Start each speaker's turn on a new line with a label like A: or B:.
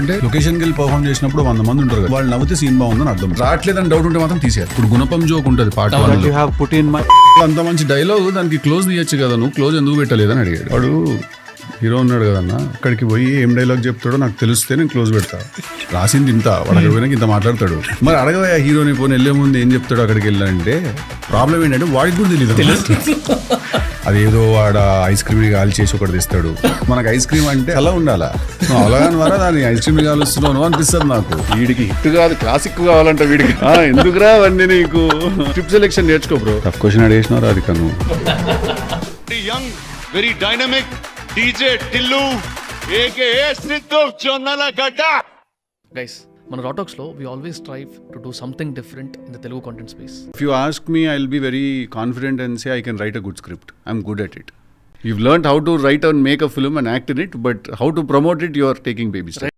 A: అంటే లొకేషన్కి వెళ్ళి పర్ఫామ్ చేసినప్పుడు 100 మంది ఉంటారు కదా, వాళ్ళు నవ్వుతే సీన్ బాగుందని అర్థం. రావట్లేదని డౌట్ ఉంటే మాత్రం తీసేయాలి. ఇప్పుడు గుణపం జోక్ ఉంటుంది పార్ట్ 1 అంత మంచి డైలాగ్, దానికి క్లోజ్ తీయచ్చు కదా, నువ్వు క్లోజ్ ఎందుకు పెట్టలేదని అడిగాడు. వాడు హీరో ఉన్నాడు కదన్న, అక్కడికి పోయి ఏం డైలాగ్ చెప్తాడో నాకు తెలిస్తే నేను క్లోజ్ పెడతా. రాసింది ఇంత, వాడు అక్కడ పోయినాక ఇంత మాట్లాడతాడు. మరి అడగవా హీరోని పోనీ వెళ్ళే ముందు ఏం చెప్తాడు అక్కడికి వెళ్ళాలంటే. ప్రాబ్లం ఏంటంటే వాడికి కూడా తెలియదు. అదేదో వాడు ఐస్ క్రీమ్ కాల్ చేసి ఒకటి తెస్తాడు. మనకు ఐస్ క్రీమ్ అంటే అలా ఉండాలా, నువ్వు అవగాహన ద్వారా దాన్ని ఐస్ క్రీమ్ కాలుస్తున్నావు అనిపిస్తుంది నాకు. వీడికి హిట్ కాదు క్లాసిక్ కావాలంట వీడికి. ఎందుకురా అవన్నీ నీకు, ట్రిప్ సెలెక్షన్ నేర్చుకో బ్రో. టఫ్ క్వశ్చన్ అడిగేసినావు రాధిక నువ్వు.
B: Young very dynamic DJ Tillu AKA Siddhu Jonnalagadda.
C: Guys, మన రాటాక్స్లో we always strive to do something different in the Telugu content space.
A: If you ask me, I'll be very confident and say I can write a good script. I'm good at it. You've learned how to write and make a film and act in it, but how to promote it, you are taking baby steps.